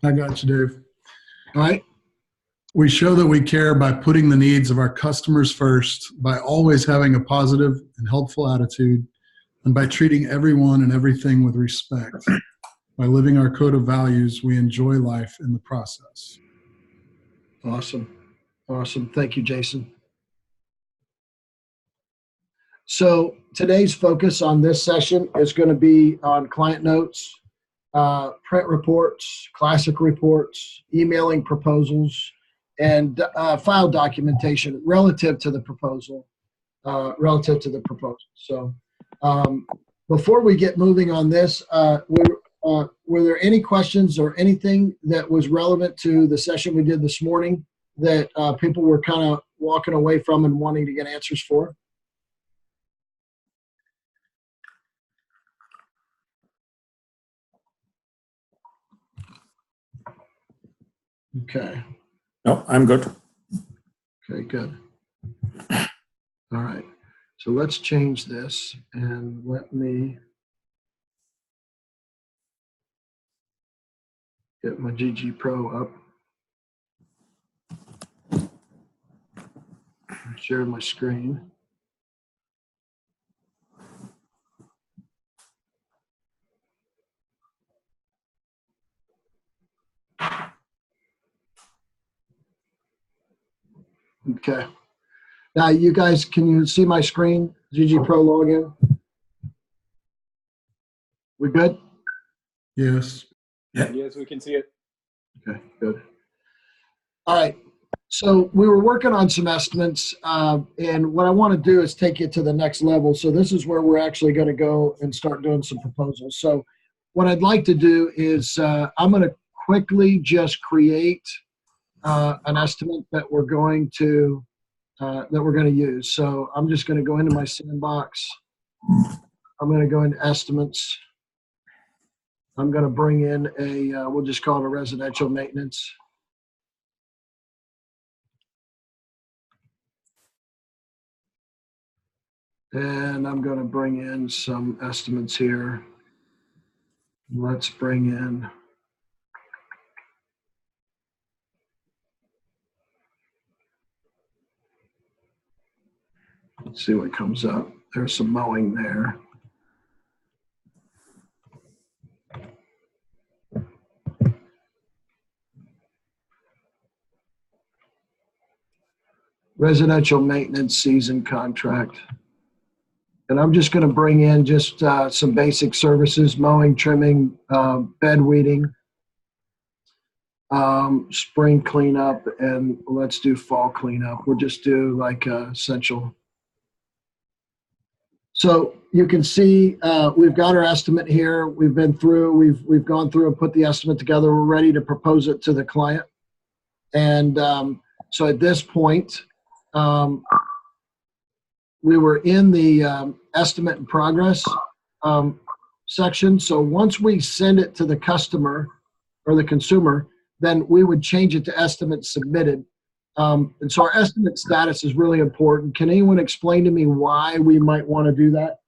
I got you, Dave. All right. We show that we care by putting the needs of our customers first, by always having a positive and helpful attitude, and by treating everyone and everything with respect. By living our code of values, we enjoy life in the process. Awesome. Awesome. Thank you, Jason. So today's focus on this session is going to be on client notes, print reports, classic reports, emailing proposals, and file documentation relative to the proposal. So before we get moving on this, were there any questions or anything that was relevant to the session we did this morning that people were kind of walking away from and wanting to get answers for? Okay. No, I'm good. Okay, good. All right. So let's change this and let me get my GGPro up. Share my screen. Okay. Now, you guys, can you see my screen? GGPro login. We good? Yes. Yeah. Yes, we can see it. Okay, good. All right. So we were working on some estimates, and what I want to do is take it to the next level. So this is where we're actually going to go and start doing some proposals. So what I'd like to do is I'm going to quickly just create an estimate that we're going to use. So I'm just going to go into my sandbox. I'm going to go into estimates. I'm going to bring in a, we'll just call it a residential maintenance. And I'm going to bring in some estimates here. Let's bring in let's see what comes up. There's some mowing there. Residential maintenance season contract. And I'm just going to bring in just some basic services: mowing, trimming, bed weeding, spring cleanup, and let's do fall cleanup. We'll just do like essential. So you can see we've got our estimate here. We've been through, we've gone through and put the estimate together. We're ready to propose it to the client. And so at this point, we were in the estimate in progress section. So once we send it to the customer or the consumer, then we would change it to estimate submitted. And so our estimate status is really important. Can anyone explain to me why we might want to do that?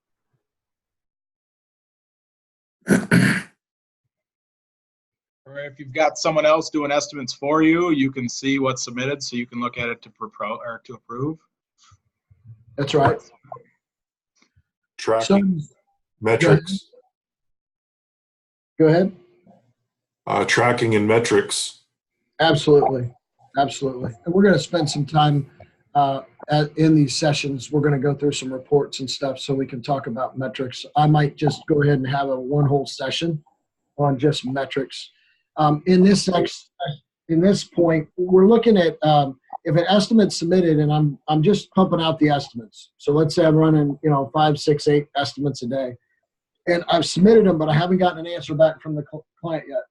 Or if you've got someone else doing estimates for you, you can see what's submitted, so you can look at it to approve. That's right. Tracking So, metrics. Go ahead. Tracking and metrics. Absolutely. Absolutely. And we're going to spend some time in these sessions. We're going to go through some reports and stuff so we can talk about metrics. I might just go ahead and have one whole session on just metrics. In this point, we're looking at if an estimate's submitted, and I'm just pumping out the estimates. So let's say I'm running 5, 6, 8 estimates a day, and I've submitted them, but I haven't gotten an answer back from the client yet.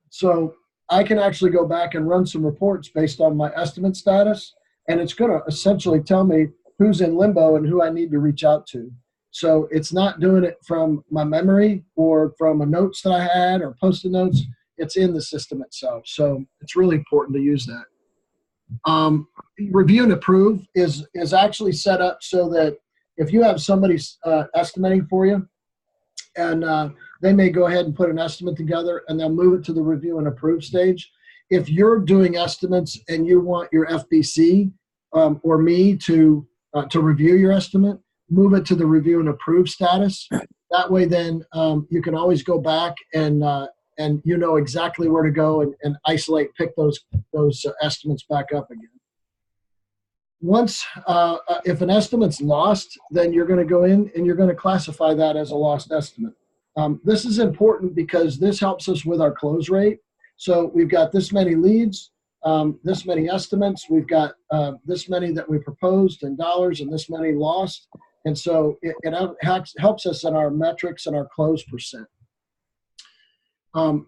So I can actually go back and run some reports based on my estimate status, and it's going to essentially tell me who's in limbo and who I need to reach out to. So it's not doing it from my memory or from a notes that I had or post-it notes. It's in the system itself. So it's really important to use that. Review and approve is actually set up so that if you have somebody estimating for you and they may go ahead and put an estimate together and they'll move it to the review and approve stage. If you're doing estimates and you want your FBC or me to review your estimate, move it to the review and approve status. That way, then you can always go back and you know exactly where to go and isolate, pick those estimates back up again. Once, if an estimate's lost, then you're going to go in and you're going to classify that as a lost estimate. This is important because this helps us with our close rate. So we've got this many leads, this many estimates, we've got this many that we proposed in dollars and this many lost. And so it helps us in our metrics and our close percent.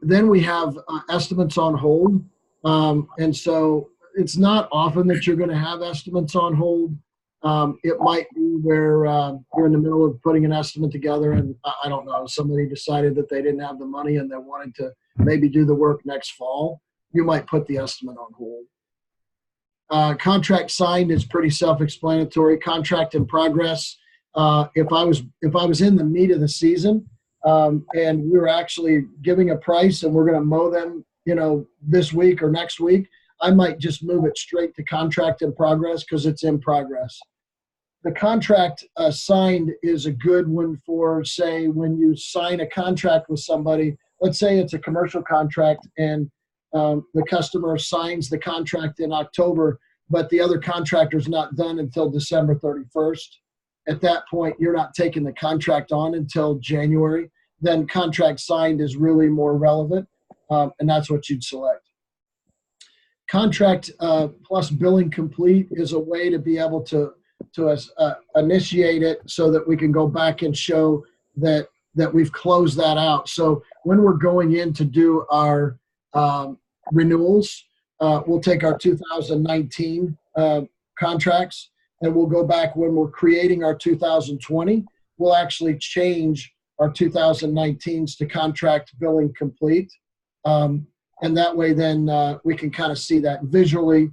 Then we have estimates on hold. And so it's not often that you're going to have estimates on hold. It might be where you're in the middle of putting an estimate together and I don't know, somebody decided that they didn't have the money and they wanted to maybe do the work next fall. You might put the estimate on hold. Contract signed is pretty self-explanatory. Contract in progress. If I was in the meat of the season and we were actually giving a price and we're going to mow them, this week or next week, I might just move it straight to contract in progress because it's in progress. The contract signed is a good one for, say, when you sign a contract with somebody. Let's say it's a commercial contract and the customer signs the contract in October, but the other contractor's not done until December 31st. At that point, you're not taking the contract on until January. Then contract signed is really more relevant, and that's what you'd select. Contract plus billing complete is a way to be able to initiate it so that we can go back and show that we've closed that out. So when we're going in to do our renewals, we'll take our 2019 contracts and we'll go back when we're creating our 2020. We'll actually change our 2019s to contract billing complete. And that way then we can kind of see that visually.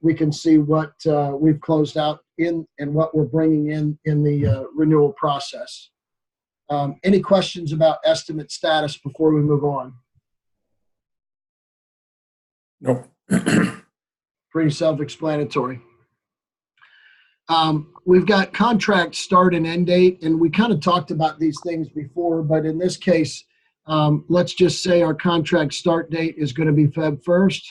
We can see what we've closed out in and what we're bringing in the renewal process. Any questions about estimate status before we move on? Nope. Pretty self-explanatory. We've got contract start and end date, and we kind of talked about these things before, but in this case, let's just say our contract start date is going to be Feb 1st.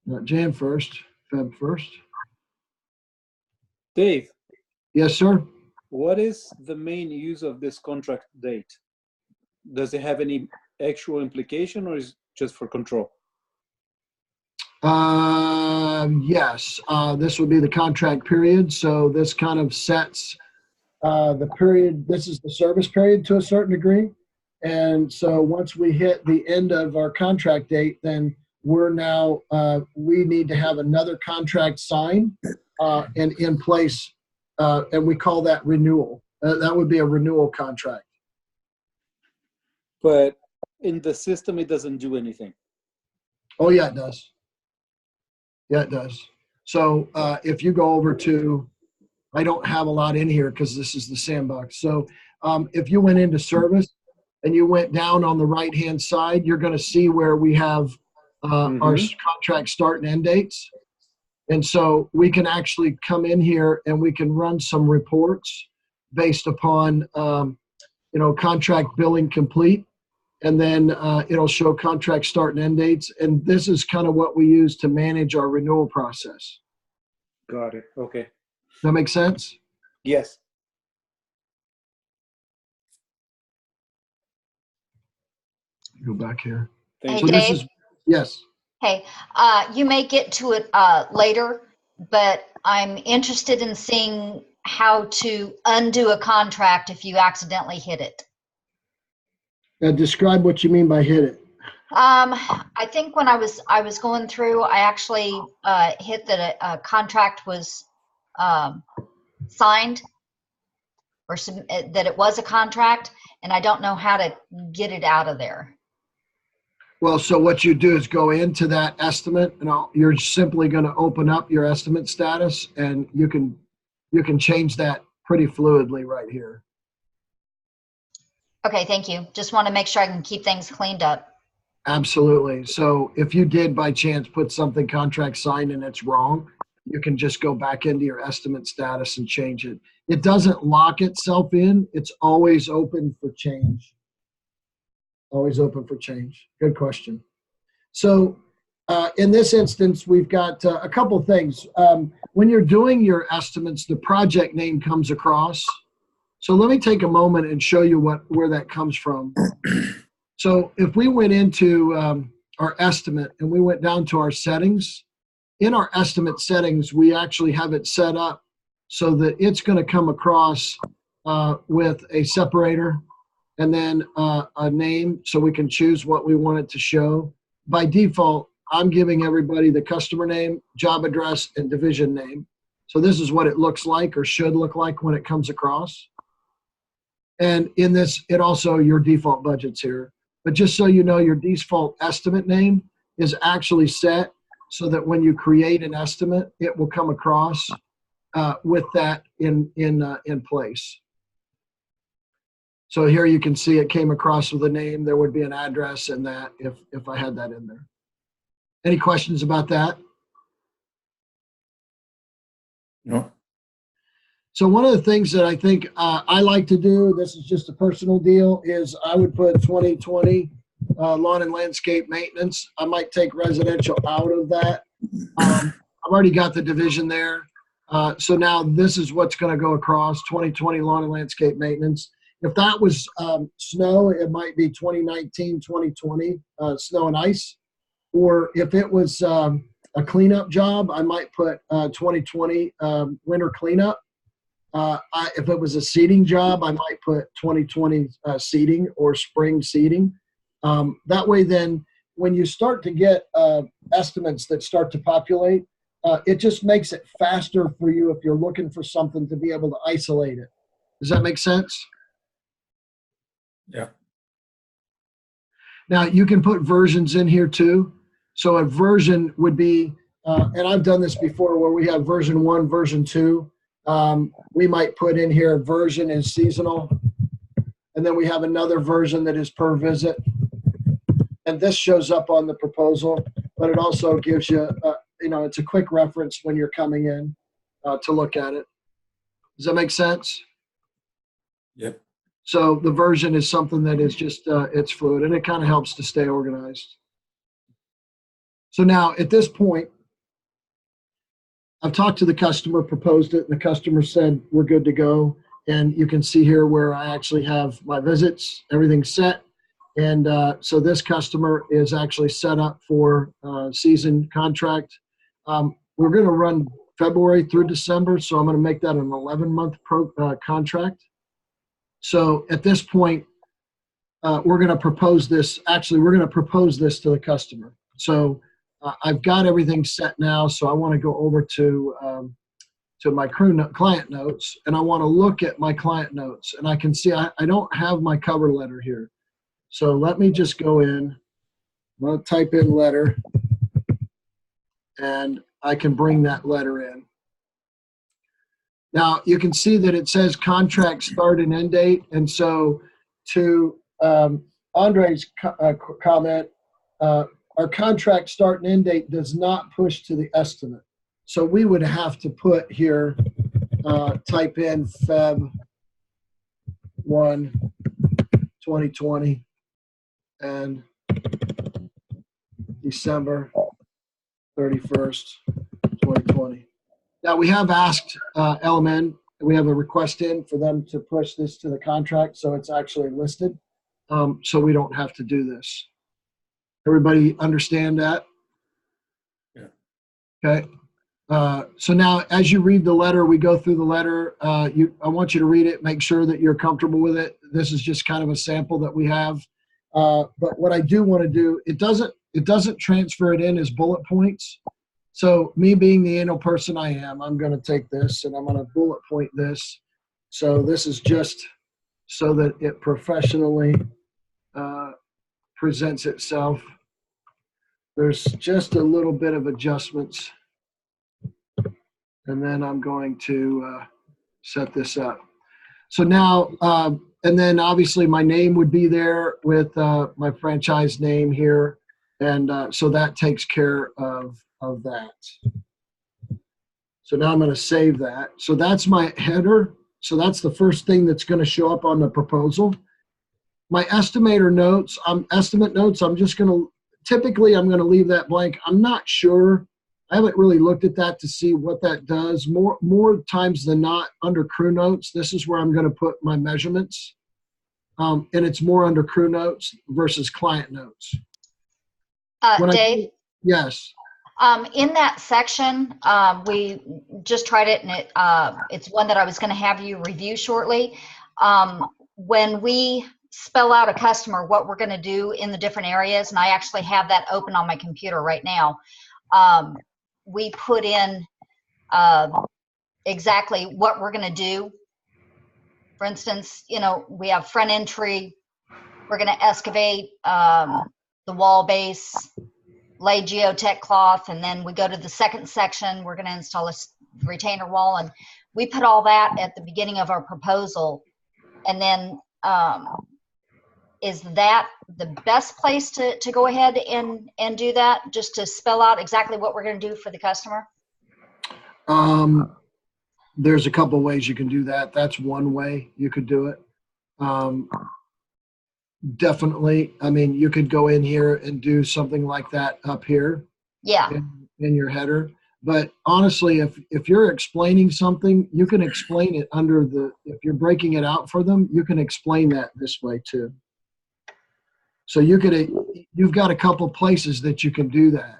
Not Jan 1st, Feb 1st. Dave, Yes, sir. what is the main use of this contract date? Does it have any actual implication or is it just for control? Yes, this would be the contract period. So this kind of sets the period. This is the service period to a certain degree. And so once we hit the end of our contract date, then we're now, we need to have another contract signed and in place. And we call that renewal. That would be a renewal contract. But in the system, it doesn't do anything. Oh, yeah, it does. Yeah, it does. So if you go over to, I don't have a lot in here because this is the sandbox. So if you went into service and you went down on the right-hand side, you're going to see where we have our contract start and end dates. And so we can actually come in here and we can run some reports based upon, contract billing complete. And then it'll show contract start and end dates. And this is kind of what we use to manage our renewal process. Got it. Okay. That makes sense? Yes. Go back here. Thank So you. this is, yes. Hey, you may get to it later, but I'm interested in seeing how to undo a contract if you accidentally hit it. Describe what you mean by hit it. I think when I was going through, I actually hit that a contract was signed or that it was a contract, and I don't know how to get it out of there. Well, so what you do is go into that estimate, and you're simply going to open up your estimate status, and you can change that pretty fluidly right here. Okay, thank you. Just want to make sure I can keep things cleaned up. Absolutely. So if you did by chance put something contract signed and it's wrong, you can just go back into your estimate status and change it. It doesn't lock itself in. It's always open for change. Always open for change. Good question. So in this instance, we've got a couple things. When you're doing your estimates, the project name comes across. So let me take a moment and show you where that comes from. So if we went into our estimate and we went down to our settings, in our estimate settings, we actually have it set up so that it's going to come across with a separator and then a name so we can choose what we want it to show. By default, I'm giving everybody the customer name, job address, and division name. So this is what it looks like or should look like when it comes across. And in this, it also, your default budget's here. But just so you know, your default estimate name is actually set so that when you create an estimate, it will come across with that in place. So here you can see it came across with a name. There would be an address in that if I had that in there. Any questions about that? No. So one of the things that I think I like to do, this is just a personal deal, is I would put 2020 lawn and landscape maintenance. I might take residential out of that. I've already got the division there. So now this is what's going to go across, 2020 lawn and landscape maintenance. If that was snow, it might be 2019, 2020 snow and ice. Or if it was a cleanup job, I might put 2020 winter cleanup. If it was a seeding job, I might put 2020 seeding or spring seeding. That way then, when you start to get estimates that start to populate, it just makes it faster for you if you're looking for something to be able to isolate it. Does that make sense? Yeah. Now, you can put versions in here too. So a version would be, and I've done this before where we have version 1, version 2. We might put in here version is seasonal, and then we have another version that is per visit. And this shows up on the proposal, but it also gives you, it's a quick reference when you're coming in to look at it. Does that make sense? Yep. So the version is something that is just, it's fluid, and it kind of helps to stay organized. So now at this point, I've talked to the customer, proposed it, and the customer said, we're good to go. And you can see here where I actually have my visits, everything's set. And so this customer is actually set up for season contract. We're going to run February through December, so I'm going to make that an 11-month contract. So at this point, we're going to propose this. Actually, we're going to propose this to the customer. So I've got everything set now, so I want to go over to my client notes, and I want to look at my client notes. And I can see I don't have my cover letter here. So let me just go in. I'm going to type in letter, and I can bring that letter in. Now, you can see that it says contract start and end date. And so to Andre's comment, our contract start and end date does not push to the estimate. So we would have to put here, type in Feb 1, 2020 and December 31st, 2020. Now we have asked LMN, we have a request in for them to push this to the contract, so it's actually listed. So we don't have to do this. Everybody understand that? Yeah. Okay. So now as you read the letter, we go through the letter. I want you to read it, make sure that you're comfortable with it. This is just kind of a sample that we have. But what I do want to do, it doesn't transfer it in as bullet points. So me being the anal person I am, I'm going to take this and I'm going to bullet point this. So this is just so that it professionally presents itself. There's just a little bit of adjustments. And then I'm going to set this up. So now, and then obviously my name would be there with my franchise name here. And so that takes care of that. So now I'm going to save that. So that's my header. So that's the first thing that's going to show up on the proposal. My estimator notes, estimate notes, I'm just going to, typically I'm going to leave that blank. I'm not sure. I haven't really looked at that to see what that does. More times than not, under crew notes, this is where I'm going to put my measurements. And it's more under crew notes versus client notes. Dave? Yes. In that section, we just tried it, and it's one that I was going to have you review shortly. When we spell out a customer, what we're going to do in the different areas, and I actually have that open on my computer right now, we put in exactly what we're going to do. For instance, you know, we have front entry, we're going to excavate the wall base, lay geotech cloth, and then we go to the second section, we're going to install a retainer wall, and we put all that at the beginning of our proposal. And then is that the best place to go ahead and do that, just to spell out exactly what we're going to do for the customer? There's a couple ways you can do that. That's one way you could do it. Definitely. I mean, you could go in here and do something like that up here. Yeah. In your header. But honestly, if you're explaining something, you can explain it under if you're breaking it out for them, you can explain that this way too. So you've got a couple places that you can do that.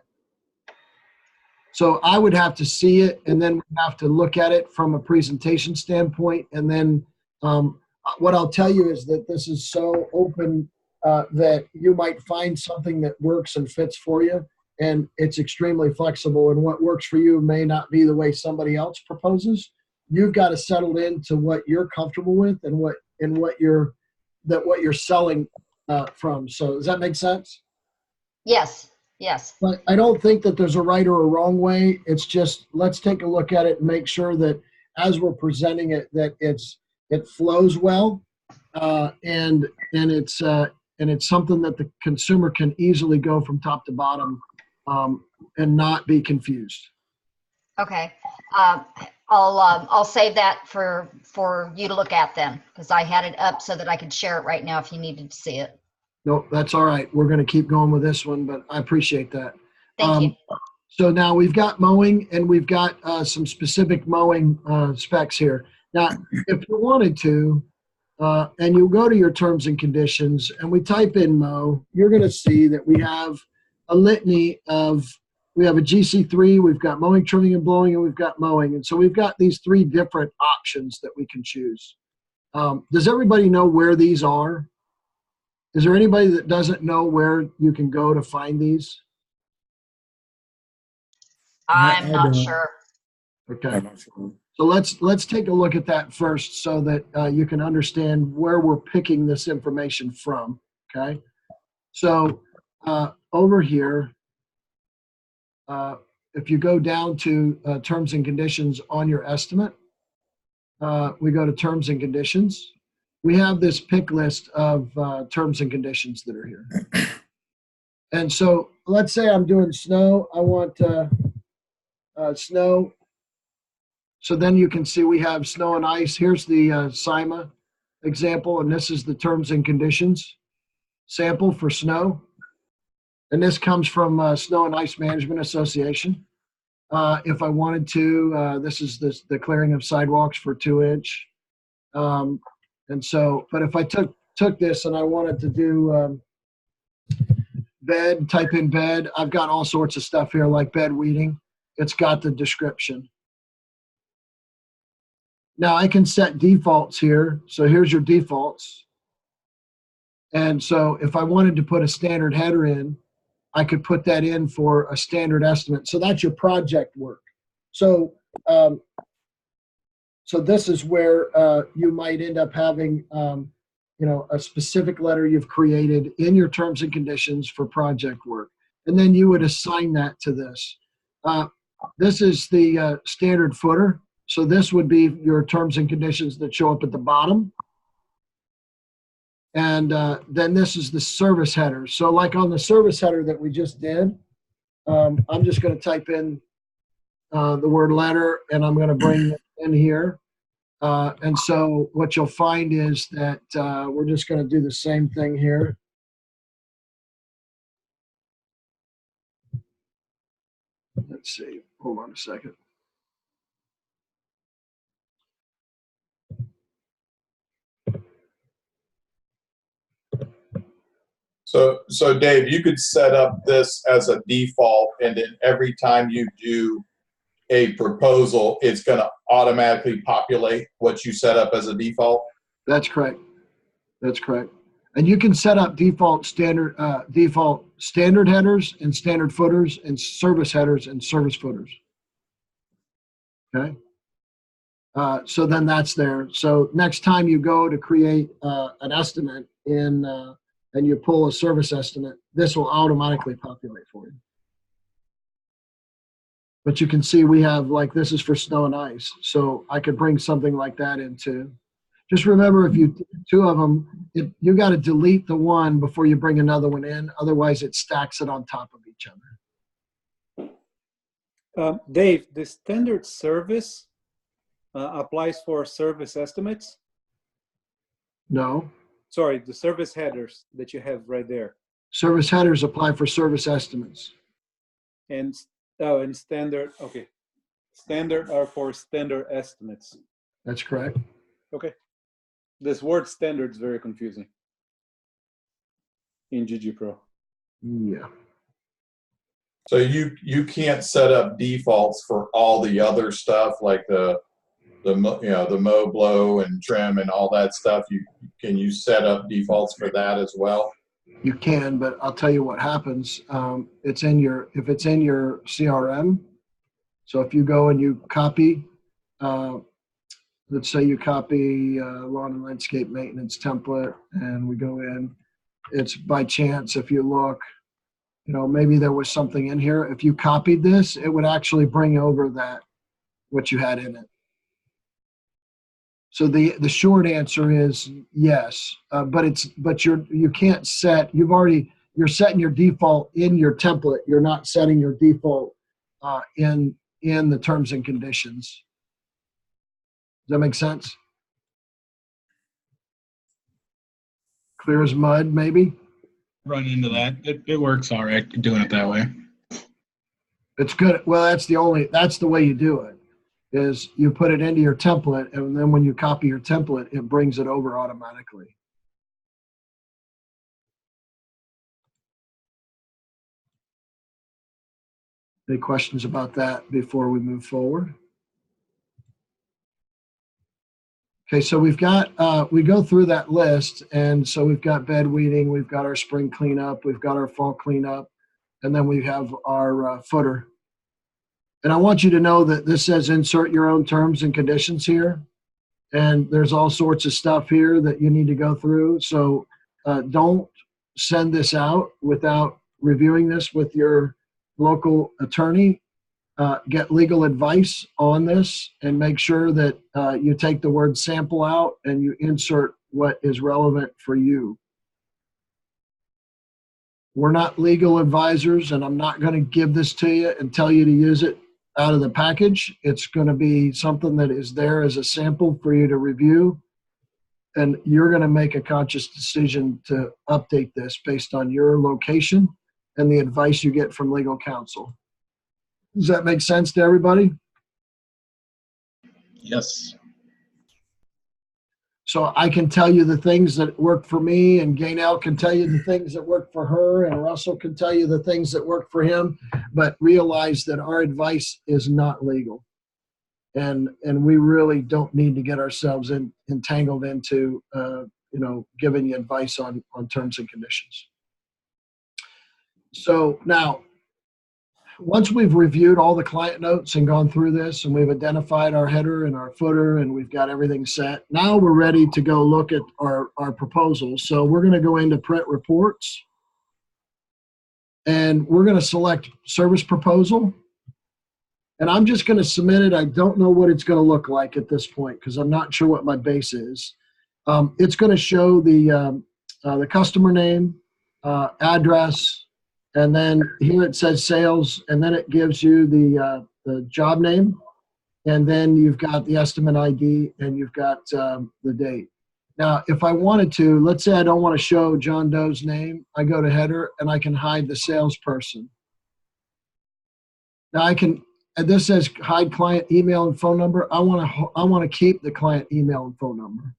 So I would have to see it, and then we have to look at it from a presentation standpoint. And then what I'll tell you is that this is so open that you might find something that works and fits for you. And it's extremely flexible, and what works for you may not be the way somebody else proposes. You've got to settle into what you're comfortable with and what you're selling from. So does that make sense? Yes. Yes. But I don't think that there's a right or a wrong way. It's just, let's take a look at it and make sure that as we're presenting it, that it flows well, and it's something that the consumer can easily go from top to bottom and not be confused. Okay. I'll save that for you to look at then, because I had it up so that I could share it right now if you needed to see it. No, that's all right. We're going to keep going with this one, but I appreciate that. Thank you. So now we've got mowing, and we've got some specific mowing specs here. Now, if you wanted to, and you go to your terms and conditions, and we type in mow, you're going to see that we have a litany of, we have a GC3, we've got mowing, trimming, and blowing, and we've got mowing. And so we've got these three different options that we can choose. Does everybody know where these are? Is there anybody that doesn't know where you can go to find these? I'm not sure. Okay. I'm not sure. So let's take a look at that first so that you can understand where we're picking this information from, okay? So over here, if you go down to terms and conditions on your estimate, we go to terms and conditions. We have this pick list of terms and conditions that are here. And so let's say I'm doing snow. I want snow. So then you can see we have snow and ice. Here's the CIMA example, and this is the terms and conditions sample for snow. And this comes from Snow and Ice Management Association. If I wanted to, this is the clearing of sidewalks for 2-inch. And so, but if I took this and I wanted to do bed, type in bed, I've got all sorts of stuff here like bed weeding. It's got the description. Now I can set defaults here. So here's your defaults. And so if I wanted to put a standard header in, I could put that in for a standard estimate. So that's your project work. So so this is where you might end up having, a specific letter you've created in your terms and conditions for project work. And then you would assign that to this. This is the standard footer. So this would be your terms and conditions that show up at the bottom. And then this is the service header. So like on the service header that we just did, I'm just going to type in the word letter, and I'm going to bring it in here. And so what you'll find is that we're just going to do the same thing here. Let's see. Hold on a second. So Dave, you could set up this as a default, and then every time you do a proposal, it's going to automatically populate what you set up as a default. That's correct. That's correct. And you can set up default standard headers and standard footers and service headers and service footers. Okay. So then that's there. So next time you go to create an estimate and you pull a service estimate, this will automatically populate for you. But you can see we have, like, this is for snow and ice. So I could bring something like that into. Just remember, if you two of them, you got to delete the one before you bring another one in. Otherwise, it stacks it on top of each other. Dave, the standard service applies for service estimates? No. Sorry, the service headers that you have right there. Service headers apply for service estimates. And standard, okay. Standard are for standard estimates. That's correct. Okay. This word standard is very confusing in GGPro. Yeah. So you can't set up defaults for all the other stuff, like the mow, blow, and trim and all that stuff. Can you set up defaults for that as well? You can, but I'll tell you what happens. If it's in your CRM. So if you go and you copy, let's say you copy lawn and landscape maintenance template, and we go in. It's by chance, if you look, maybe there was something in here. If you copied this, it would actually bring over what you had in it. So the short answer is yes, but you can't set. You're setting your default in your template. You're not setting your default in the terms and conditions. Does that make sense? Clear as mud, maybe? Run into that. It works all right doing it that way. It's good. Well, that's the way you do it, is you put it into your template, and then when you copy your template, it brings it over automatically. Any questions about that before we move forward? Okay, so we've got, we go through that list, and so we've got bed weeding, we've got our spring cleanup, we've got our fall cleanup, and then we have our footer. And I want you to know that this says insert your own terms and conditions here, and there's all sorts of stuff here that you need to go through. So don't send this out without reviewing this with your local attorney. Get legal advice on this, and make sure that you take the word sample out and you insert what is relevant for you. We're not legal advisors, and I'm not going to give this to you and tell you to use it out of the package. It's going to be something that is there as a sample for you to review, and you're going to make a conscious decision to update this based on your location and the advice you get from legal counsel. Does that make sense to everybody? Yes. So I can tell you the things that work for me, and Gaynell can tell you the things that work for her, and Russell can tell you the things that work for him, but realize that our advice is not legal. And we really don't need to get ourselves entangled into, giving you advice on terms and conditions. So now, once we've reviewed all the client notes and gone through this, and we've identified our header and our footer, and we've got everything set, now we're ready to go look at our proposals. So we're going to go into print reports, and we're going to select service proposal. And I'm just going to submit it. I don't know what it's going to look like at this point because I'm not sure what my base is. It's going to show the customer name, address, and then here it says sales, and then it gives you the job name, and then you've got the estimate ID, and you've got the date. Now, if I wanted to, let's say I don't want to show John Doe's name, I go to header, and I can hide the salesperson. Now I can, and this says hide client email and phone number. I want to keep the client email and phone number.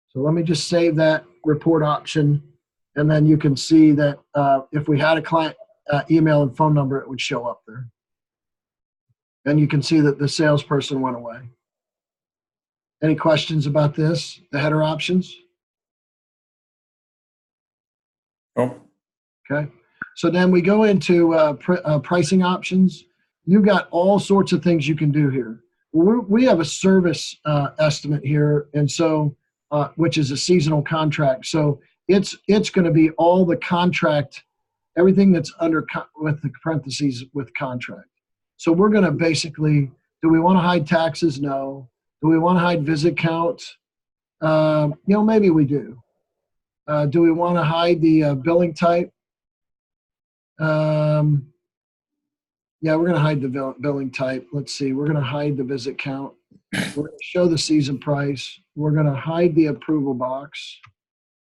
So let me just save that report option, and then you can see that if we had a client email and phone number, it would show up there. And you can see that the salesperson went away. Any questions about this, the header options? Oh, Okay. So then we go into pricing options. You've got all sorts of things you can do here. We have a service estimate here, and so which is a seasonal contract. So it's going to be all the contract, everything that's under with the parentheses with contract. So we're going to basically, do we want to hide taxes? No. Do we want to hide visit count? Maybe we do. Do we want to hide the billing type? Yeah, we're going to hide the billing type. Let's see. We're going to hide the visit count. We're going to show the season price. We're going to hide the approval box.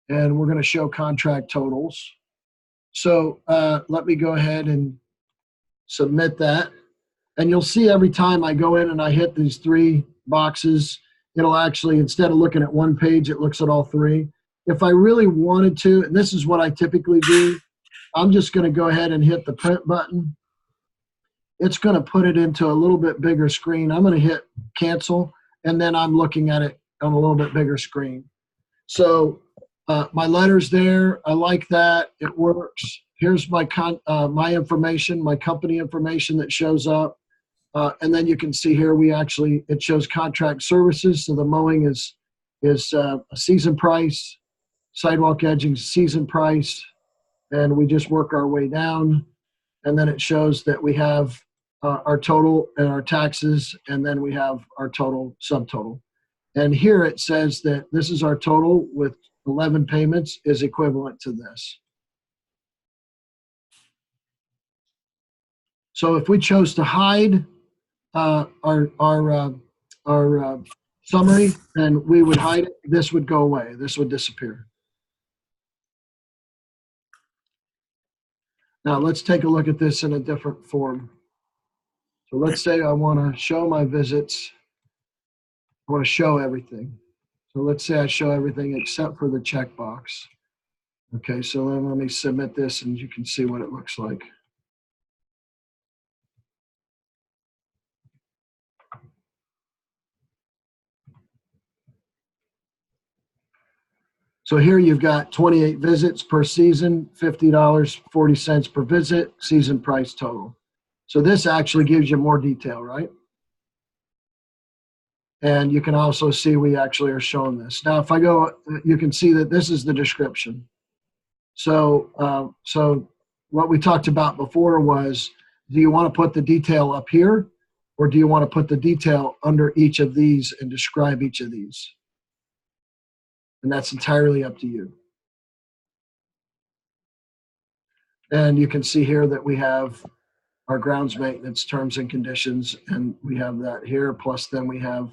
And we're going to show contract totals. So let me go ahead and submit that. And you'll see every time I go in and I hit these 3 boxes, it'll actually, instead of looking at one page, it looks at all 3. If I really wanted to, and this is what I typically do, I'm just going to go ahead and hit the print button. It's going to put it into a little bit bigger screen. I'm going to hit cancel, and then I'm looking at it on a little bit bigger screen. So my letter's there. I like that. It works. Here's my my information, my company information that shows up. And then you can see here it shows contract services. So the mowing is a season price, sidewalk edging season price, and we just work our way down. And then it shows that we have our total and our taxes, and then we have our total subtotal. And here it says that this is our total with 11 payments is equivalent to this. So if we chose to hide our summary, then we would hide it. This would go away. This would disappear. Now let's take a look at this in a different form. So let's say I want to show my visits. I want to show everything. So let's say I show everything except for the checkbox. Okay, so then let me submit this and you can see what it looks like. So here you've got 28 visits per season, $50.40 per visit, season price total. So this actually gives you more detail, right? And you can also see we actually are showing this. Now, if I go, you can see that this is the description. So, so what we talked about before was, do you want to put the detail up here, or do you want to put the detail under each of these and describe each of these? And that's entirely up to you. And you can see here that we have our grounds maintenance terms and conditions, and we have that here. Plus then we have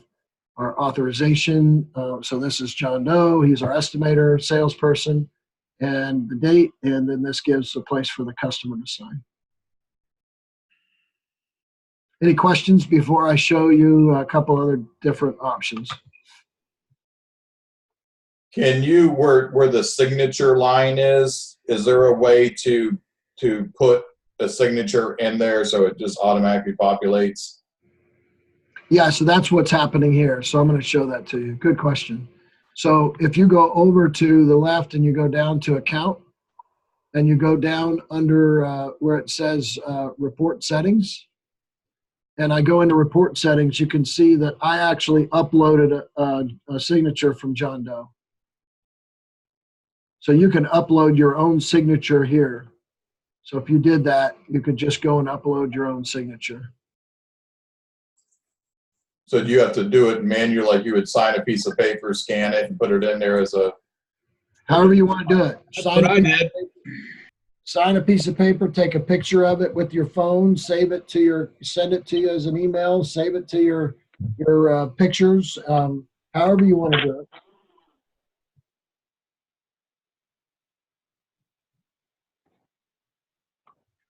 our authorization. So this is John Doe. He's our estimator, salesperson, and the date. And then this gives a place for the customer to sign. Any questions before I show you a couple other different options? Can you, where the signature line is there a way to put a signature in there so it just automatically populates? Yeah, so that's what's happening here. So I'm going to show that to you. Good question. So if you go over to the left and you go down to account, and you go down under where it says report settings, and I go into report settings, you can see that I actually uploaded a signature from John Doe. So you can upload your own signature here. So if you did that, you could just go and upload your own signature. So do you have to do it manually, like you would sign a piece of paper, scan it, and put it in there as a? However you want to do it. That's what I did. Sign a piece of paper, take a picture of it with your phone, save it to your, send it to you as an email, save it to your pictures, however you want to do it.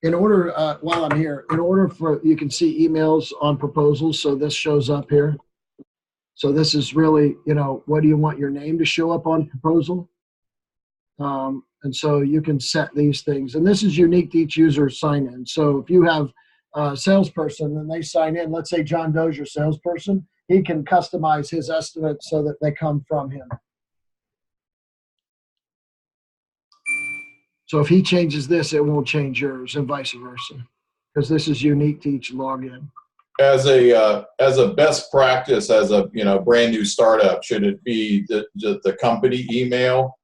In order, while I'm here, in order for, you can see emails on proposals, so this shows up here. So this is really, you know, what do you want your name to show up on proposal? And so you can set these things. And this is unique to each user sign in. So if you have a salesperson and they sign in, let's say John Doe's your salesperson, he can customize his estimates so that they come from him. So if he changes this, it won't change yours and vice versa, because this is unique to each login. As a best practice, as a brand new startup, should it be the company email?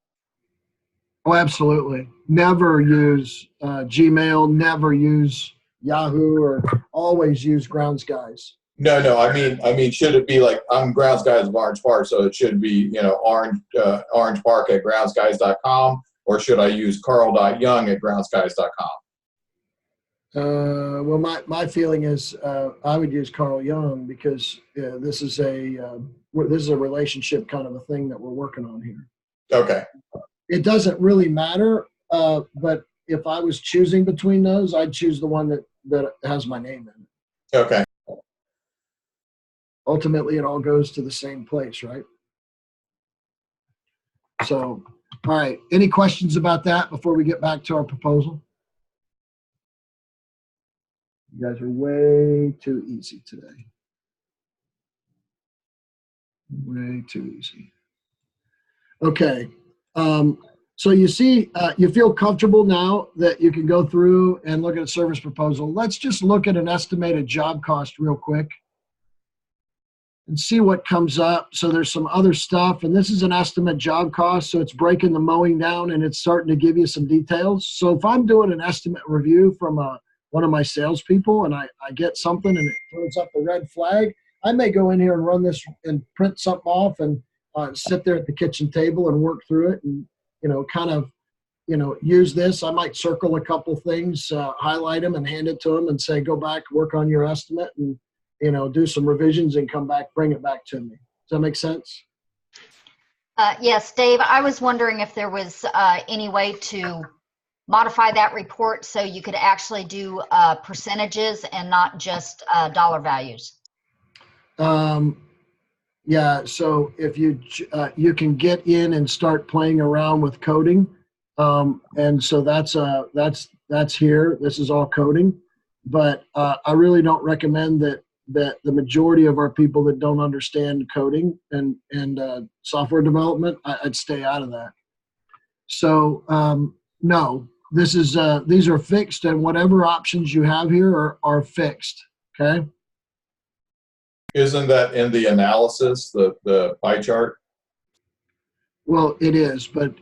Oh, absolutely. Never use Gmail, never use Yahoo, or always use Grounds Guys. No. I mean, should it be like, I'm Grounds Guys of Orange Park, so it should be orangepark@groundsguys.com, or should I use carl.young@groundsguys.com? Well, my feeling is I would use Carl Young, because this is a relationship kind of a thing that we're working on here. Okay. It doesn't really matter, but if I was choosing between those, I'd choose the one that has my name in it. Okay. Ultimately, it all goes to the same place, right? So, all right. Any questions about that before we get back to our proposal? You guys are way too easy today. Way too easy. Okay. So you see, you feel comfortable now that you can go through and look at a service proposal. Let's just look at an estimated job cost real quick and see what comes up. So there's some other stuff, and this is an estimate job cost, so it's breaking the mowing down and it's starting to give you some details. So if I'm doing an estimate review from one of my salespeople and I get something and it throws up a red flag, I may go in here and run this and print something off and sit there at the kitchen table and work through it and, kind of, use this. I might circle a couple things, highlight them and hand it to them and say, go back, work on your estimate and, do some revisions and come back, bring it back to me. Does that make sense? Yes, Dave, I was wondering if there was any way to modify that report so you could actually do percentages and not just dollar values. Yeah, so if you can get in and start playing around with coding, and so that's here. This is all coding, but I really don't recommend that the majority of our people that don't understand coding and software development, I'd stay out of that. So no, these are fixed, and whatever options you have here are fixed. Okay. Isn't that in the analysis, the pie chart? Well, it is, but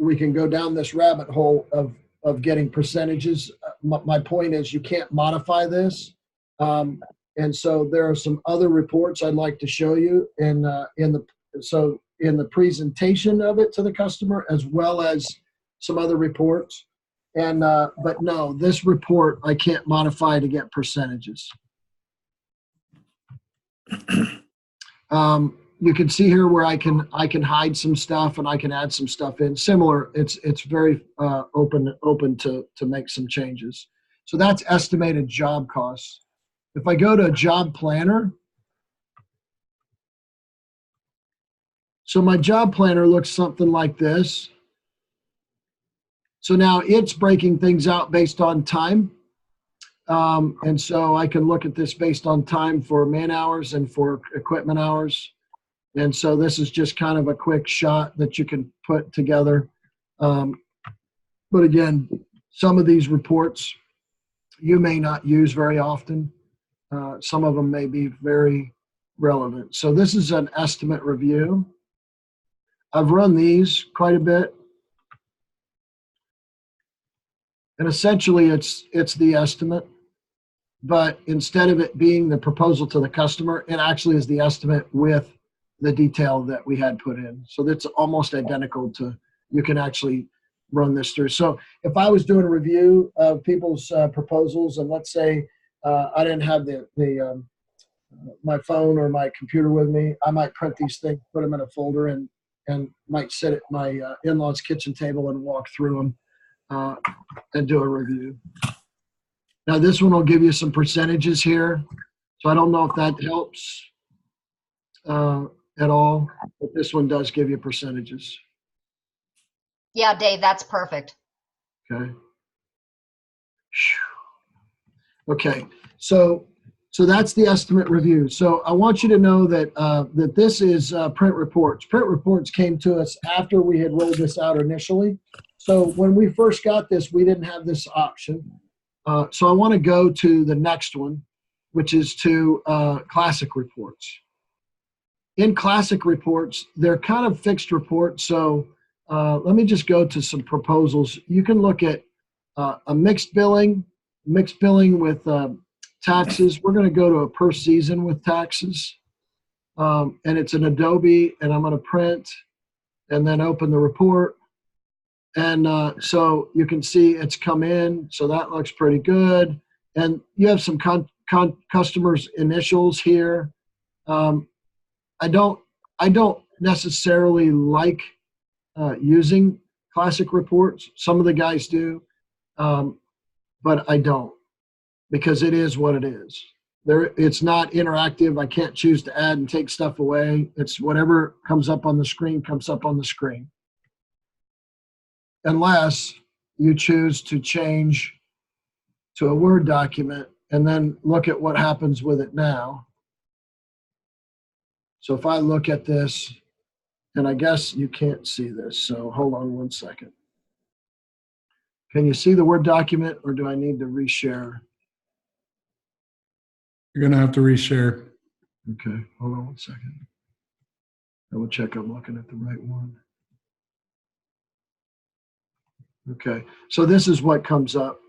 we can go down this rabbit hole of getting percentages. My point is you can't modify this, and so there are some other reports I'd like to show you in the presentation of it to the customer, as well as some other reports. And but no, this report I can't modify to get percentages. You can see here where I can hide some stuff and I can add some stuff in. Similar, it's very open to make some changes. So that's estimated job costs. If I go to job planner, so my job planner looks something like this. So now it's breaking things out based on time. And so I can look at this based on time for man hours and for equipment hours. And so this is just kind of a quick shot that you can put together. But again, some of these reports you may not use very often. Some of them may be very relevant. So this is an estimate review. I've run these quite a bit. And essentially it's the estimate. but instead of it being the proposal to the customer, it actually is the estimate with the detail that we had put in. So that's almost identical to, you can actually run this through. So if I was doing a review of people's proposals, and let's say I didn't have my phone or my computer with me, I might print these things, put them in a folder, and might sit at my in-laws kitchen table and walk through them and do a review. Now this one will give you some percentages here. So I don't know if that helps at all, but this one does give you percentages. Yeah, Dave, that's perfect. Okay. Okay, so that's the estimate review. So I want you to know that that this is print reports. Print reports came to us after we had rolled this out initially. So when we first got this, we didn't have this option. So I want to go to the next one, which is to classic reports. In classic reports, they're kind of fixed reports. So let me just go to some proposals. You can look at a mixed billing with taxes. We're going to go to a per season with taxes. And it's an Adobe, and I'm going to print and then open the report. And so you can see it's come in. So that looks pretty good. And you have some customers' initials here. I don't necessarily like using classic reports. Some of the guys do, but I don't, because it is what it is. It's not interactive. I can't choose to add and take stuff away. It's whatever comes up on the screen comes up on the screen, unless you choose to change to a Word document and then look at what happens with it now. So if I look at this, and I guess you can't see this, so hold on one second. Can you see the Word document, or do I need to reshare? You're going to have to reshare. Okay, hold on one second. I will check I'm looking at the right one. Okay, so this is what comes up.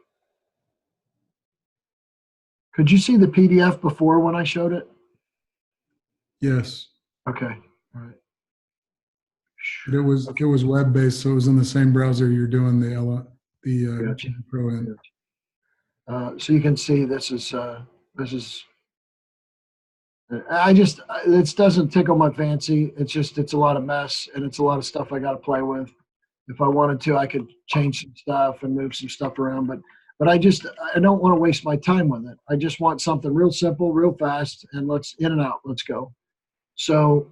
Could you see the PDF before when I showed it? Yes. Okay, all right. But it was web-based, so it was in the same browser you're doing the Gotcha. GGPro in. So you can see this is this doesn't tickle my fancy. It's a lot of mess, and it's a lot of stuff I got to play with. If I wanted to, I could change some stuff and move some stuff around, but I don't want to waste my time with it. I just want something real simple, real fast, and let's in and out. Let's go. So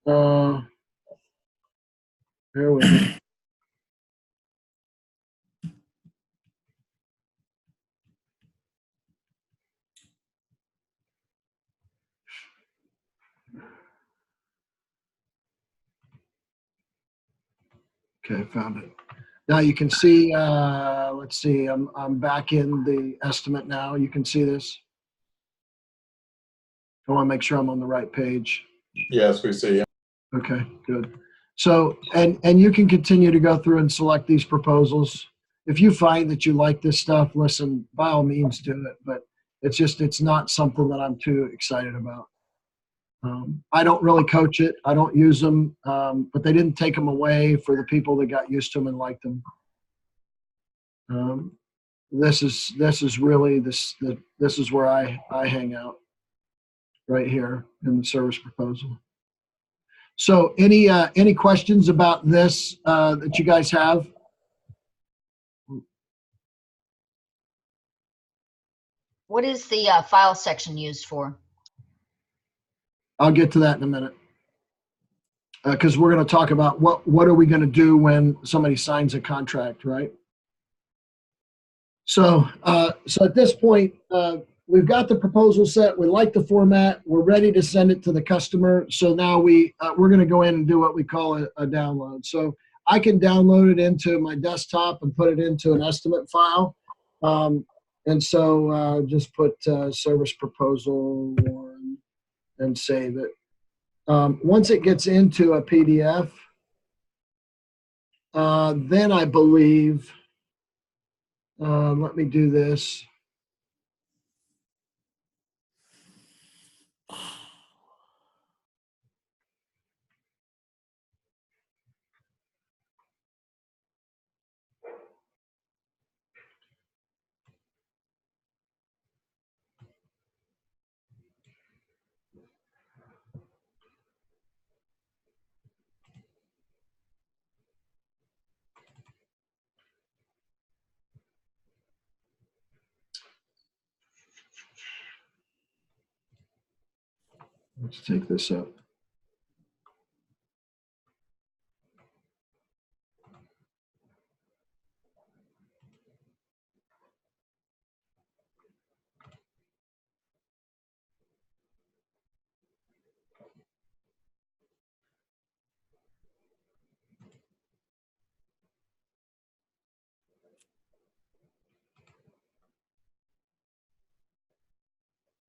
bear with me. Okay, found it. Now you can see, let's see, I'm back in the estimate now. You can see this. I want to make sure I'm on the right page. Yes, we see. Okay, good. So, and you can continue to go through and select these proposals. If you find that you like this stuff, listen, by all means do it, but it's not something that I'm too excited about. I don't really coach it. I don't use them, but they didn't take them away for the people that got used to them and liked them. This is really this is where I hang out, right here in the service proposal. So any questions about this that you guys have? What is the file section used for? I'll get to that in a minute, because we're going to talk about what are we going to do when somebody signs a contract, right? So so at this point, we've got the proposal set. We like the format. We're ready to send it to the customer. So now we're going to go in and do what we call a download. So I can download it into my desktop and put it into an estimate file. And so just put service proposal 1 and save it. Once it gets into a PDF, then I believe, let me do this. Let's take this up.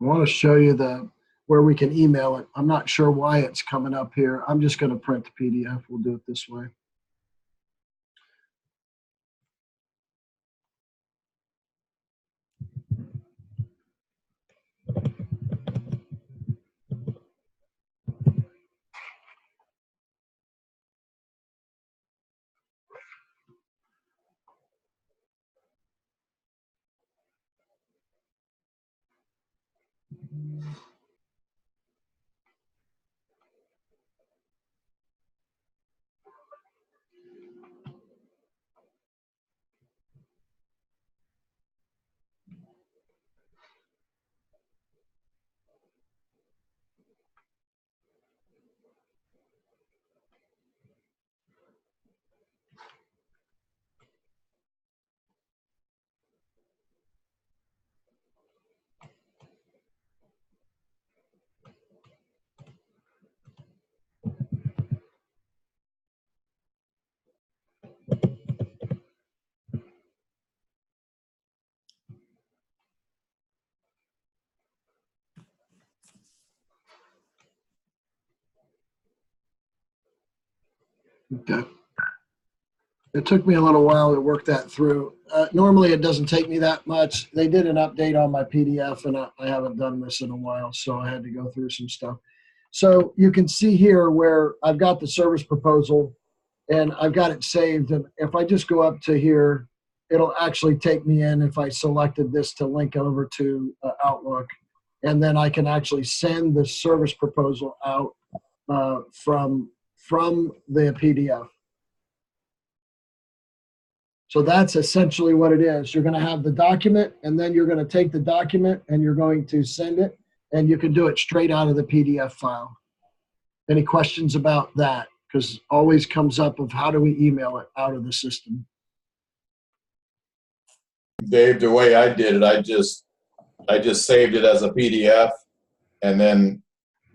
I want to show you where we can email it. I'm not sure why it's coming up here. I'm just going to print the PDF. We'll do it this way. Okay. It took me a little while to work that through. Normally, it doesn't take me that much. They did an update on my PDF, and I haven't done this in a while, so I had to go through some stuff. So you can see here where I've got the service proposal, and I've got it saved. And if I just go up to here, it'll actually take me in if I selected this to link over to Outlook. And then I can actually send the service proposal out from the PDF. So that's essentially what it is. You're going to have the document, and then you're going to take the document and you're going to send it, and you can do it straight out of the PDF file. Any questions about that? Because always comes up of how do we email it out of the system. Dave, the way I did it, I just saved it as a PDF and then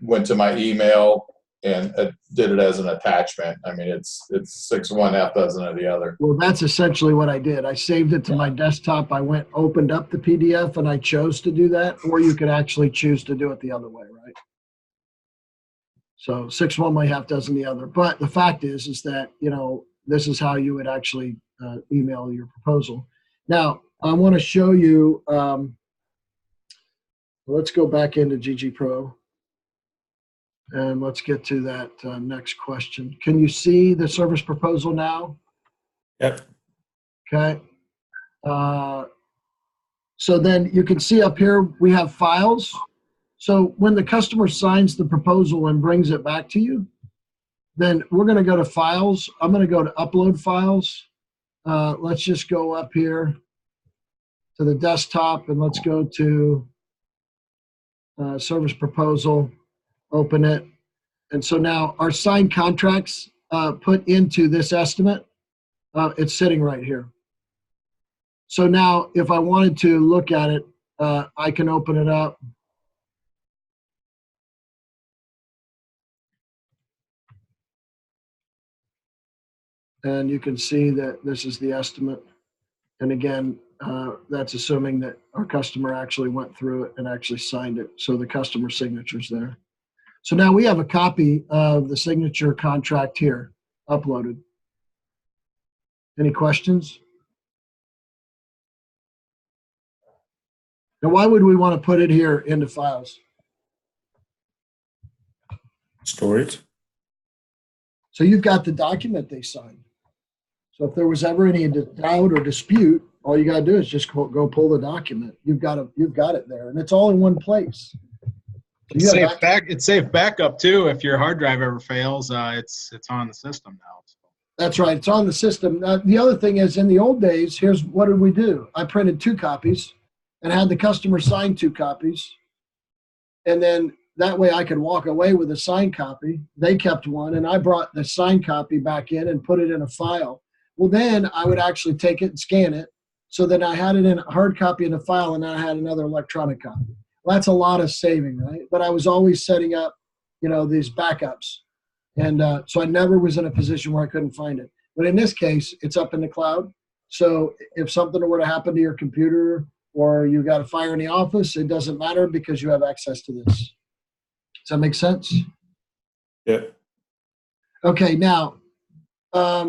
went to my email and did it as an attachment. I mean, it's 6 of one, half dozen of the other. Well, that's essentially what I did. I saved it to my desktop. I opened up the PDF, and I chose to do that, or you could actually choose to do it the other way, right? So 6 one way, half dozen the other. But the fact is that, you know, this is how you would actually email your proposal. Now, I want to show you, let's go back into GGPro. And let's get to that next question. Can you see the service proposal now? Yep. Okay. So then you can see up here, we have files. So when the customer signs the proposal and brings it back to you, then we're going to go to files. I'm going to go to upload files. Let's just go up here to the desktop, and let's go to service proposal. Open it. And so now our signed contracts put into this estimate, it's sitting right here. So now if I wanted to look at it, I can open it up. And you can see that this is the estimate. And again, that's assuming that our customer actually went through it and actually signed it. So the customer signature's there. So now we have a copy of the signature contract here, uploaded. Any questions? Now, why would we want to put it here into files? Storage. So you've got the document they signed. So if there was ever any doubt or dispute, all you got to do is just go pull the document. You've got it there, and it's all in one place. It's safe backup too. If your hard drive ever fails, it's on the system now. That's right. It's on the system. The other thing is, in the old days, here's what did we do? I printed 2 copies and had the customer sign 2 copies. And then that way I could walk away with a signed copy. They kept one, and I brought the signed copy back in and put it in a file. Well, then I would actually take it and scan it. So then I had it in a hard copy in a file, and then I had another electronic copy. Well, that's a lot of saving, right? But I was always setting up, these backups. And so I never was in a position where I couldn't find it. But in this case, it's up in the cloud. So if something were to happen to your computer or you got a fire in the office, it doesn't matter because you have access to this. Does that make sense? Yeah. Okay, now, I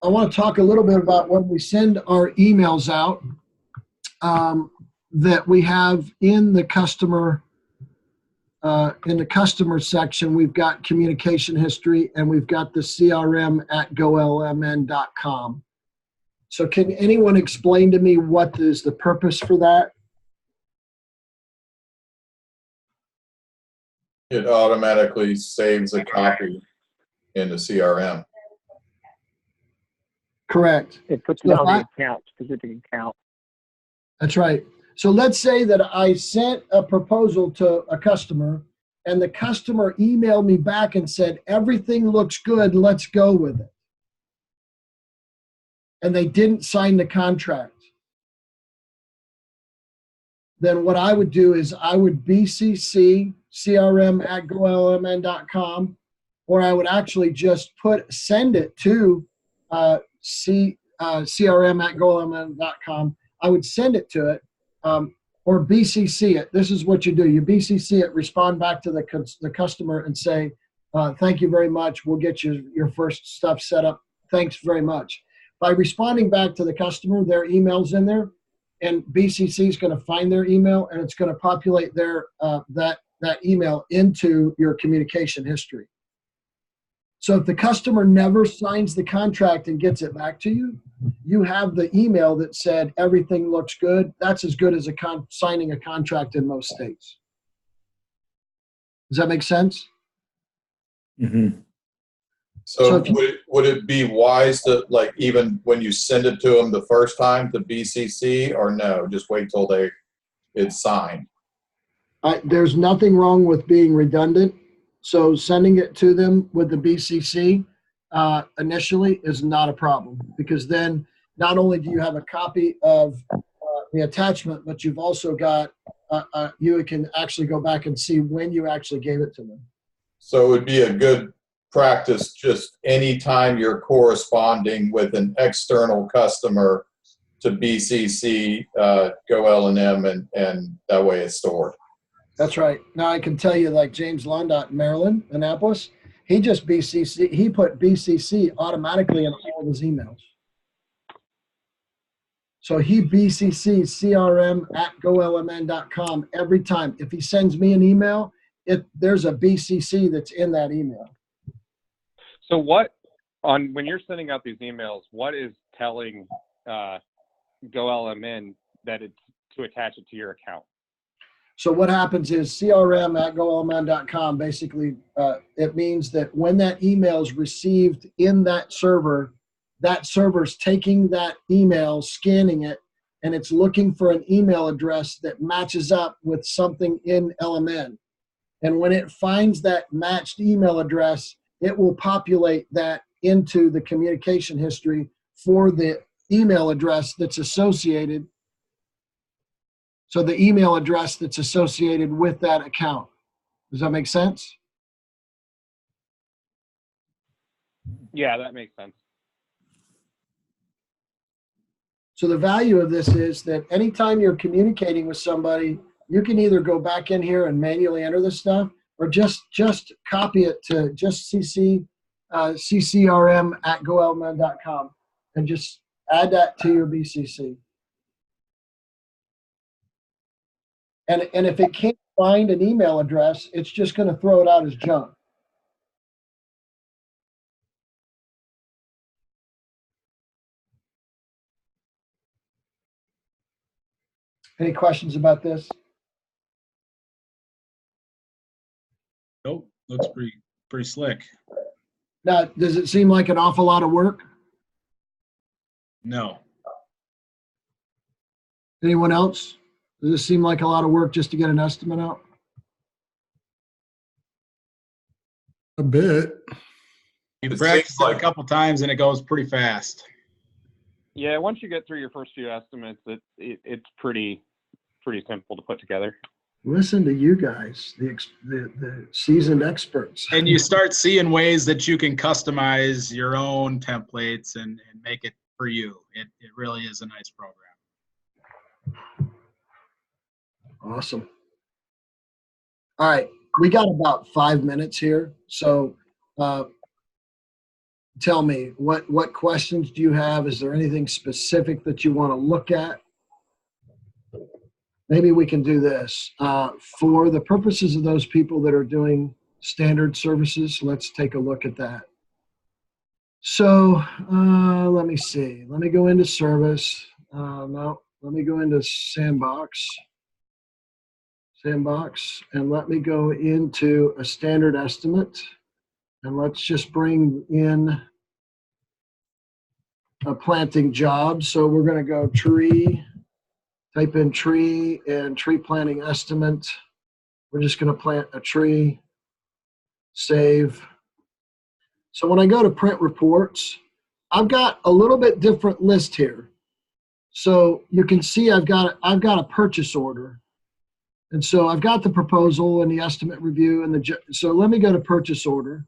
want to talk a little bit about when we send our emails out that we have in the customer section. We've got communication history, and we've got the CRM at golmn.com. So can anyone explain to me what is the purpose for that? It automatically saves a copy in the CRM. Correct. It puts So it on I- the account, specific account. That's right. So let's say that I sent a proposal to a customer, and the customer emailed me back and said, everything looks good, let's go with it. And they didn't sign the contract. Then what I would do is I would BCC CRM at golmn.com, or I would actually just send it to CRM at golmn.com. I would send it to it, or BCC it. This is what you do. You BCC it, respond back to the customer and say, thank you very much. We'll get you your first stuff set up. Thanks very much. By responding back to the customer, their email's in there, and BCC is going to find their email, and it's going to populate their that email into your communication history. So if the customer never signs the contract and gets it back to you, you have the email that said everything looks good. That's as good as signing a contract in most states. Does that make sense? Mm-hmm. So would it be wise to, like, even when you send it to them the first time, to BCC, or no, just wait till it's signed? There's nothing wrong with being redundant. So sending it to them with the BCC initially is not a problem, because then not only do you have a copy of the attachment, but you've also got, you can actually go back and see when you actually gave it to them. So it would be a good practice just anytime you're corresponding with an external customer to BCC GoLM, and that way it's stored. That's right. Now I can tell you, like James Londot in Maryland, Annapolis, he just BCC, he put BCC automatically in all of his emails. So he BCC CRM at golmn.com every time. If he sends me an email, there's a BCC that's in that email. So when you're sending out these emails, what is telling GoLMN that it's to attach it to your account? So what happens is CRM at golmn.com, basically, it means that when that email is received in that server's taking that email, scanning it, and it's looking for an email address that matches up with something in LMN. And when it finds that matched email address, it will populate that into the communication history for the email address that's associated. So the email address that's associated with that account. Does that make sense? Yeah, that makes sense. So the value of this is that anytime you're communicating with somebody, you can either go back in here and manually enter this stuff, or just copy it to just CCRM at golmn.com and just add that to your BCC. And if it can't find an email address, it's just going to throw it out as junk. Any questions about this? Nope, looks pretty slick. Now, does it seem like an awful lot of work? No. Anyone else? Does this seem like a lot of work just to get an estimate out? A bit. You It practice seems it like- a couple times and it goes pretty fast. Yeah, once you get through your first few estimates, it's pretty simple to put together. Listen to you guys, the seasoned experts. And you start seeing ways that you can customize your own templates and make it for you. It really is a nice program. Awesome. All right, we got about 5 minutes here. So tell me, what questions do you have? Is there anything specific that you want to look at? Maybe we can do this. For the purposes of those people that are doing standard services, let's take a look at that. So let me see. Let me go into service. No, let me go into sandbox, and let me go into a standard estimate. And let's just bring in a planting job. So we're going to go tree, type in tree and tree planting estimate. We're just going to plant a tree, save. So when I go to print reports, I've got a little bit different list here. So you can see I've got a purchase order. And so I've got the proposal and the estimate review so let me go to purchase order.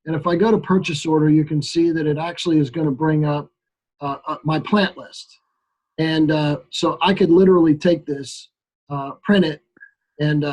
And if I go to purchase order, you can see that it actually is going to bring up my plant list. And so I could literally take this, print it, and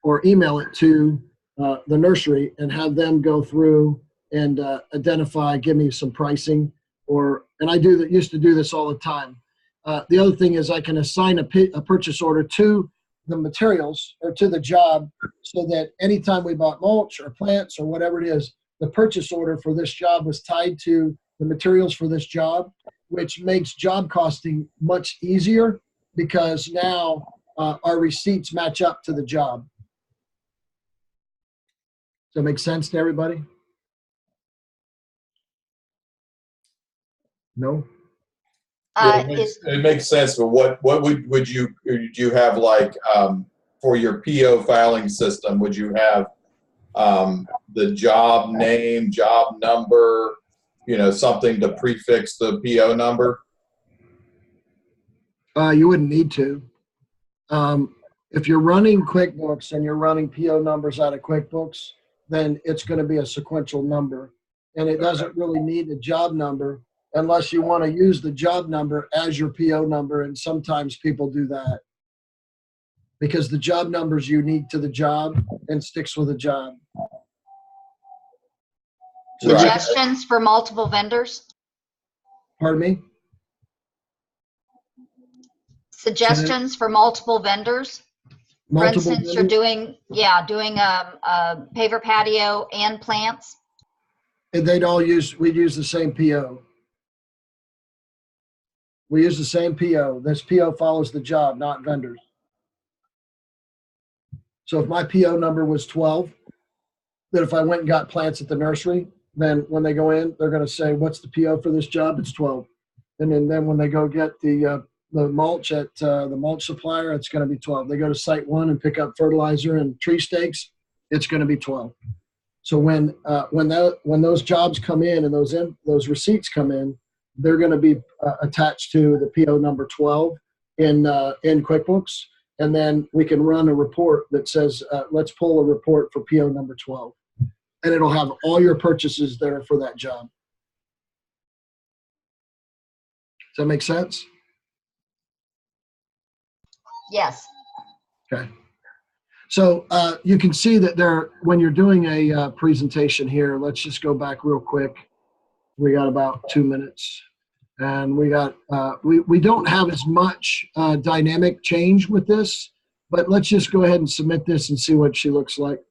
or email it to the nursery and have them go through and identify, give me some pricing. And I used to do this all the time. The other thing is I can assign a purchase order to the materials or to the job so that anytime we bought mulch or plants or whatever it is, the purchase order for this job was tied to the materials for this job, which makes job costing much easier because now our receipts match up to the job. Does that make sense to everybody? No? Yeah, it makes sense, but what would you have like for your PO filing system? Would you have the job name, job number, something to prefix the PO number? You wouldn't need to. If you're running QuickBooks and you're running PO numbers out of QuickBooks, then it's going to be a sequential number. And it doesn't really need a job number unless you want to use the job number as your PO number. And sometimes people do that because the job number is unique to the job and sticks with the job. So Suggestions for multiple vendors? Pardon me? Suggestions for multiple vendors? For instance, you're doing a paver patio and plants. And we'd use the same PO. We use the same PO. This PO follows the job, not vendors. So if my PO number was 12, then if I went and got plants at the nursery, then when they go in, they're going to say, what's the PO for this job? It's 12. And then when they go get the mulch at the mulch supplier, it's going to be 12. They go to site 1 and pick up fertilizer and tree stakes, it's going to be 12. So when those jobs come in and those receipts come in, they're going to be attached to the PO number 12 in QuickBooks, and then we can run a report that says, let's pull a report for PO number 12, and it'll have all your purchases there for that job. Does that make sense? Yes. Okay. So you can see that when you're doing a presentation here, let's just go back real quick. We got about 2 minutes, and we don't have as much dynamic change with this, but let's just go ahead and submit this and see what she looks like.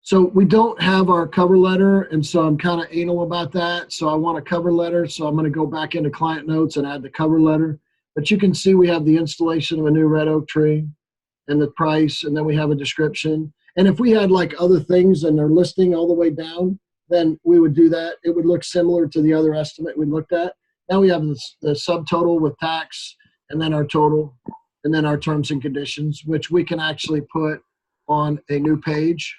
So we don't have our cover letter, and so I'm kind of anal about that. So I want a cover letter, so I'm going to go back into client notes and add the cover letter. But you can see we have the installation of a new red oak tree and the price, and then we have a description. And if we had like other things and they're listing all the way down, then we would do that. It would look similar to the other estimate we looked at. Now we have the subtotal with tax, and then our total, and then our terms and conditions, which we can actually put on a new page.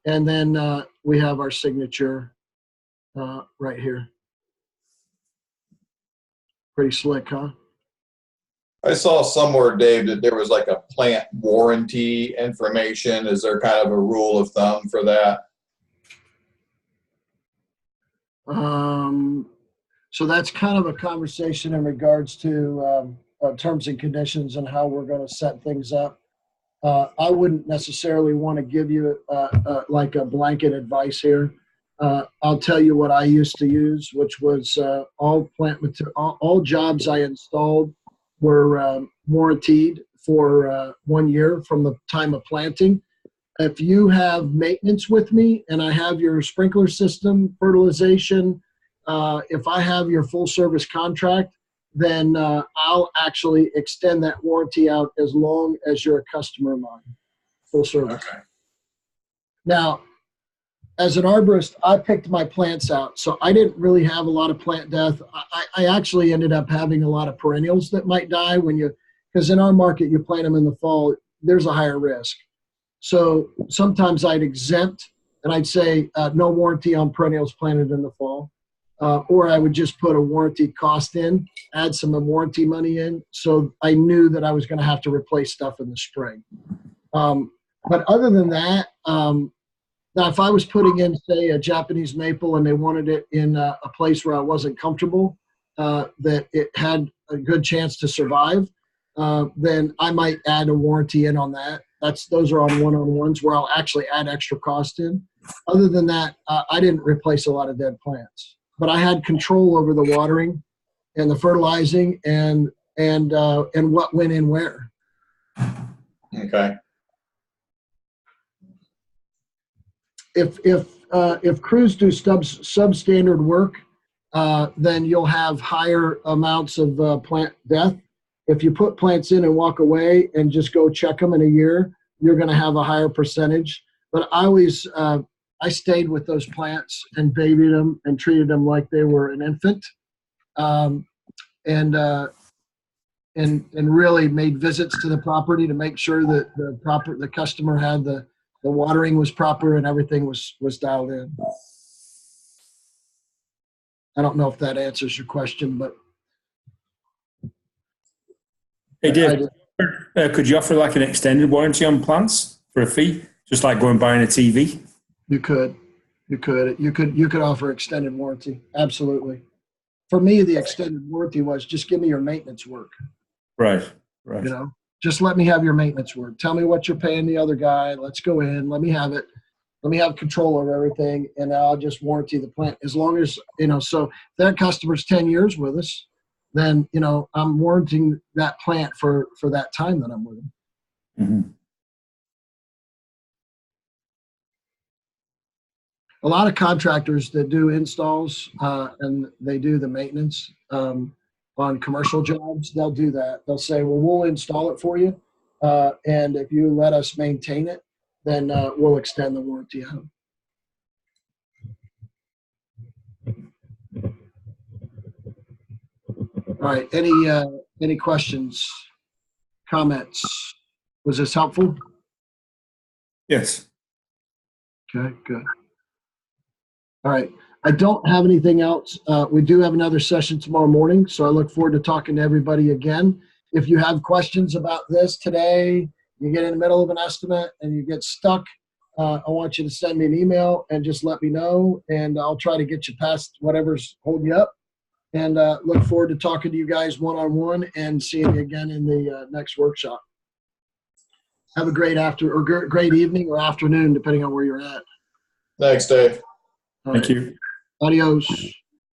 And then we have our signature right here. Pretty slick, huh? I saw somewhere, Dave, that there was like a plant warranty information. Is there kind of a rule of thumb for that? So that's kind of a conversation in regards to terms and conditions and how we're going to set things up. I wouldn't necessarily want to give you like a blanket advice here. I'll tell you what I used to use, which was all plant material, all jobs I installed were warranted for 1 year from the time of planting. If you have maintenance with me and I have your sprinkler system, fertilization, if I have your full service contract, then I'll actually extend that warranty out as long as you're a customer of mine, full service. Okay. Now, as an arborist, I picked my plants out, so I didn't really have a lot of plant death. I actually ended up having a lot of perennials that might die because in our market, you plant them in the fall, there's a higher risk. So sometimes I'd exempt and I'd say no warranty on perennials planted in the fall. Or I would just put a warranty cost in, add some warranty money in, so I knew that I was going to have to replace stuff in the spring. But other than that, now if I was putting in, say, a Japanese maple and they wanted it in a place where I wasn't comfortable, that it had a good chance to survive, then I might add a warranty in on that. Those are on one-on-ones where I'll actually add extra cost in. Other than that, I didn't replace a lot of dead plants. But I had control over the watering and the fertilizing and what went in where. Okay. If crews do substandard work, then you'll have higher amounts of plant death. If you put plants in and walk away and just go check them in a year, you're going to have a higher percentage. But I stayed with those plants and babied them and treated them like they were an infant, and really made visits to the property to make sure that the customer had the watering was proper and everything was dialed in. I don't know if that answers your question, but Hey, Dave, could you offer like an extended warranty on plants for a fee, just like going buying a TV? You could offer extended warranty. Absolutely. For me, the extended warranty was just give me your maintenance work. Right. You know, just let me have your maintenance work. Tell me what you're paying the other guy. Let's go in. Let me have it. Let me have control over everything, and I'll just warranty the plant as long as, so if that customer's 10 years with us, then, I'm warranting that plant for that time that I'm with them. Mm-hmm. A lot of contractors that do installs and they do the maintenance on commercial jobs, they'll do that. They'll say, well, we'll install it for you. And if you let us maintain it, then we'll extend the warranty out. All right. Any questions, comments? Was this helpful? Yes. Okay, good. All right. I don't have anything else. We do have another session tomorrow morning, so I look forward to talking to everybody again. If you have questions about this today, you get in the middle of an estimate and you get stuck, I want you to send me an email and just let me know, and I'll try to get you past whatever's holding you up. And look forward to talking to you guys one-on-one and seeing you again in the next workshop. Have a great great evening or afternoon, depending on where you're at. Thanks, Dave. All right. Thank you. Adios.